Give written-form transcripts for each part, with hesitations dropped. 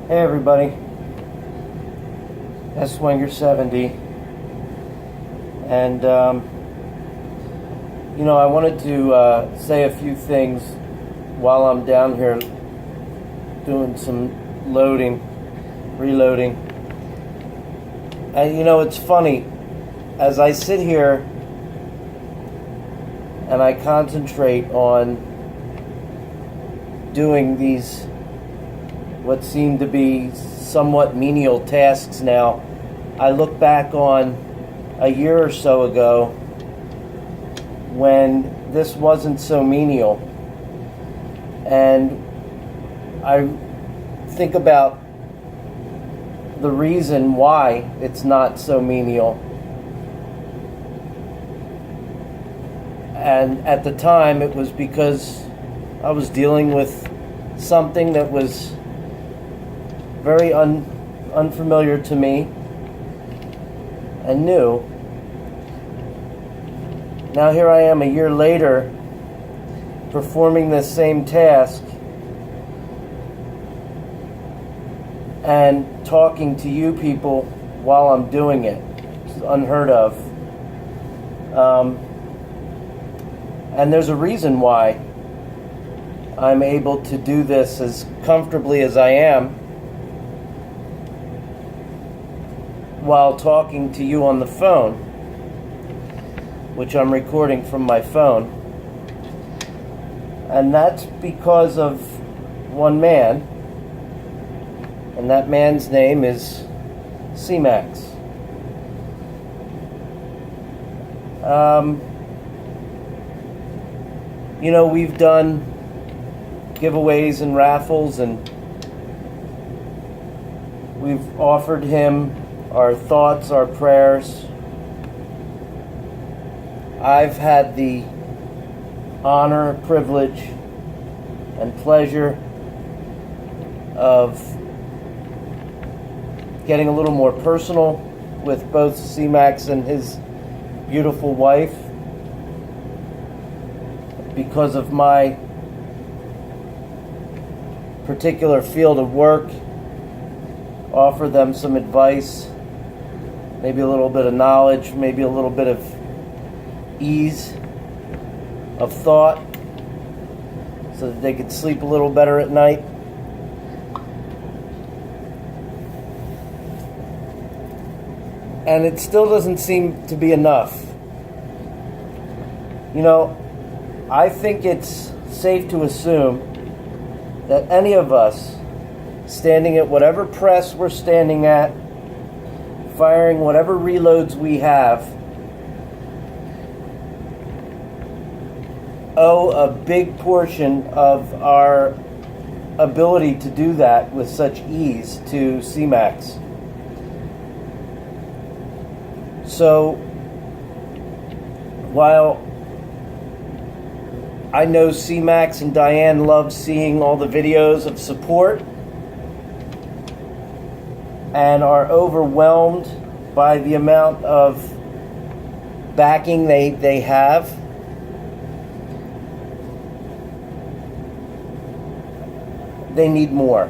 Hey everybody, S-Swinger70, and I wanted to say a few things while I'm down here doing some reloading. And it's funny, as I sit here and I concentrate on doing these what seem to be somewhat menial tasks now, I look back on a year or so ago when this wasn't so menial, and I think about the reason why it's not so menial. And at the time it was because I was dealing with something that was very unfamiliar to me and new. Now here I am a year later performing this same task and talking to you people while I'm doing it. It's unheard of. And there's a reason why I'm able to do this as comfortably as I am while talking to you on the phone, which I'm recording from my phone. And that's because of one man, and that man's name is Cmax. We've done giveaways and raffles, and we've offered him our thoughts, our prayers. I've had the honor, privilege, and pleasure of getting a little more personal with both Cmax and his beautiful wife because of my particular field of work. Offer them some advice, maybe a little bit of knowledge, maybe a little bit of ease of thought so that they could sleep a little better at night. And it still doesn't seem to be enough. I think it's safe to assume that any of us standing at whatever press we're standing at, firing whatever reloads we have, owe a big portion of our ability to do that with such ease to Cmax. So, while I know Cmax and Diane love seeing all the videos of support and are overwhelmed by the amount of backing they have, they need more.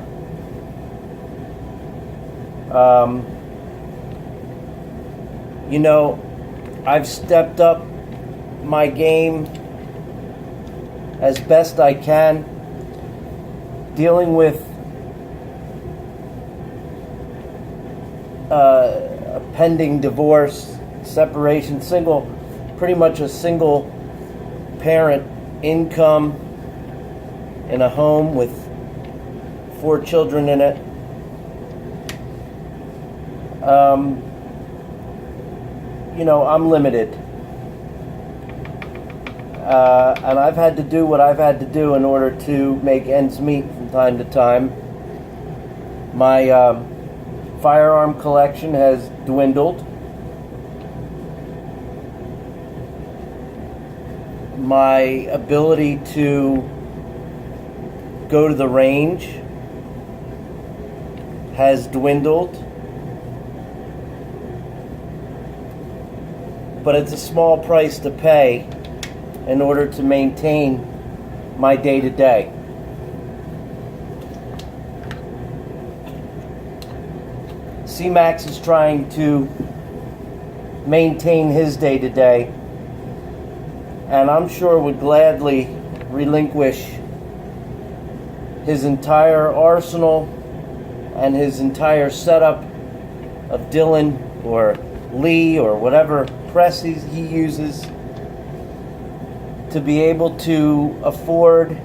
I've stepped up my game as best I can, dealing with a pending divorce, separation, pretty much a single parent income in a home with 4 children in it. I'm limited. And I've had to do what I've had to do in order to make ends meet from time to time. My firearm collection has dwindled. My ability to go to the range has dwindled. But it's a small price to pay in order to maintain my day-to-day. Cmax is trying to maintain his day-to-day, and I'm sure would gladly relinquish his entire arsenal and his entire setup of Dylan or Lee or whatever press he uses to be able to afford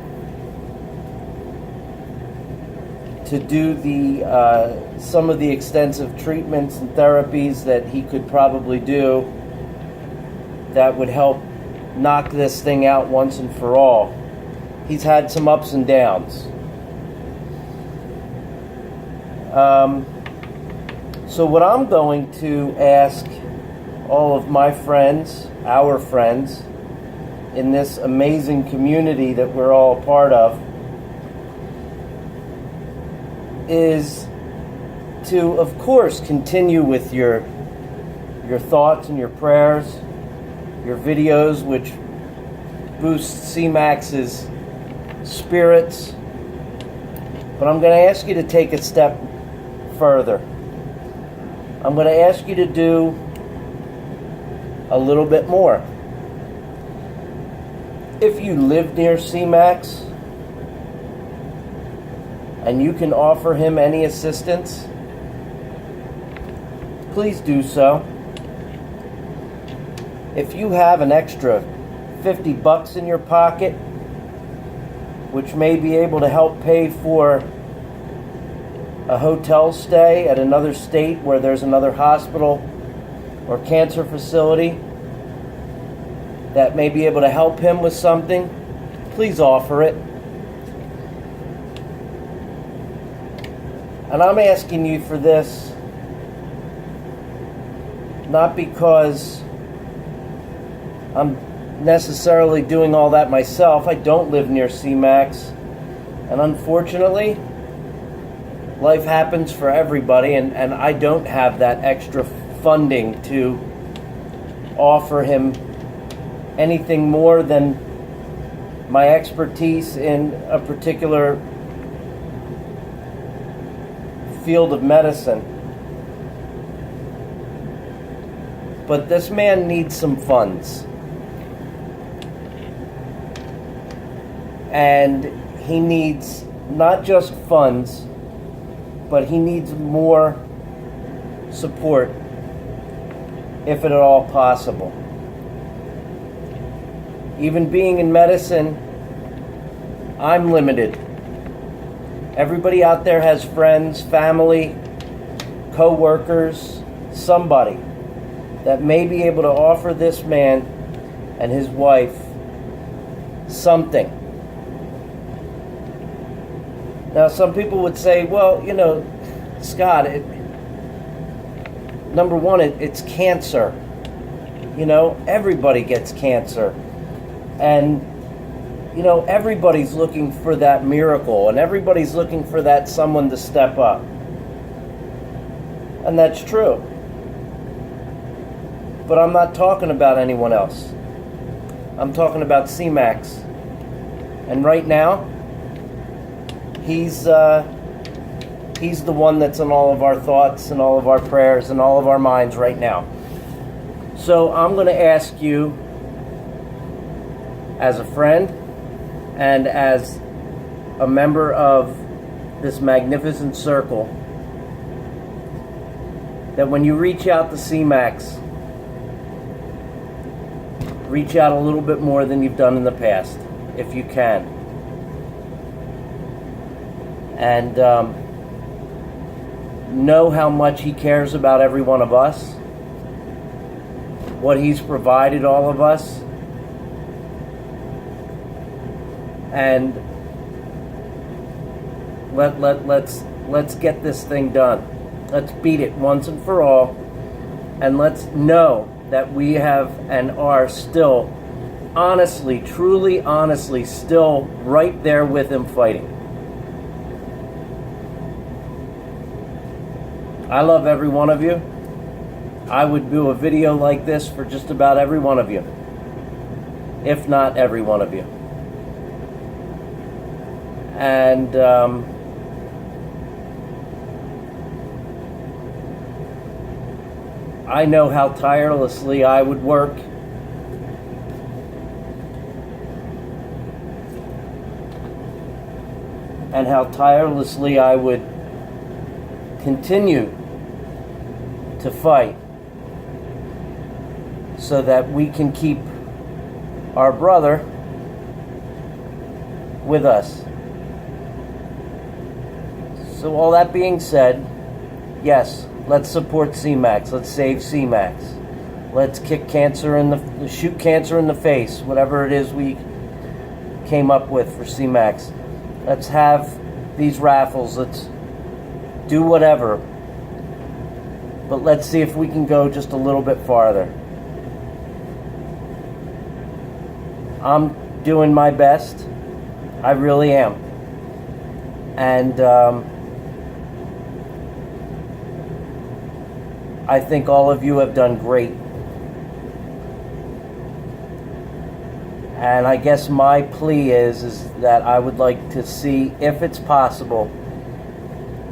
to do some of the extensive treatments and therapies that he could probably do that would help knock this thing out once and for all. He's had some ups and downs. So what I'm going to ask all of my friends, our friends, in this amazing community that we're all a part of, is to, of course, continue with your thoughts and your prayers, your videos, which boost Cmax's spirits. But I'm going to ask you to take a step further. I'm going to ask you to do a little bit more. If you live near Cmax and you can offer him any assistance, please do so. If you have an extra $50 in your pocket, which may be able to help pay for a hotel stay at another state where there's another hospital or cancer facility that may be able to help him with something, please offer it. And I'm asking you for this not because I'm necessarily doing all that myself. I don't live near Cmax, and unfortunately life happens for everybody, and I don't have that extra funding to offer him anything more than my expertise in a particular field of medicine. But this man needs some funds. And he needs not just funds, but he needs more support, if at all possible. Even being in medicine, I'm limited. Everybody out there has friends, family, co-workers, somebody that may be able to offer this man and his wife something. Now, some people would say, well, you know, Scott, number one, it's cancer. You know, everybody gets cancer. And, you know, everybody's looking for that miracle, and everybody's looking for that someone to step up. And that's true. But I'm not talking about anyone else. I'm talking about Cmax. And right now, he's the one that's in all of our thoughts and all of our prayers and all of our minds right now. So I'm going to ask you, as a friend and as a member of this magnificent circle, that when you reach out to Cmax, reach out a little bit more than you've done in the past, if you can. And know how much he cares about every one of us, what he's provided all of us, and let's get this thing done. Let's beat it once and for all, and let's know that we have and are still, honestly, truly, honestly, still right there with him fighting. I love every one of you. I would do a video like this for just about every one of you, if not every one of you. And I know how tirelessly I would work and how tirelessly I would continue to fight so that we can keep our brother with us. So all that being said, yes, let's support Cmax. Let's save Cmax. Let's kick cancer in the shoot cancer in the face, whatever it is we came up with for Cmax. Let's have these raffles. Let's do whatever. But let's see if we can go just a little bit farther. I'm doing my best. I really am. And I think all of you have done great. And I guess my plea is that I would like to see, if it's possible,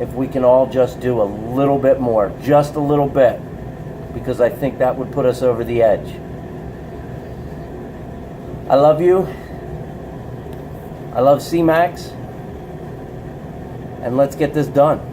if we can all just do a little bit more, just a little bit, because I think that would put us over the edge. I love you. I love Cmax. And let's get this done.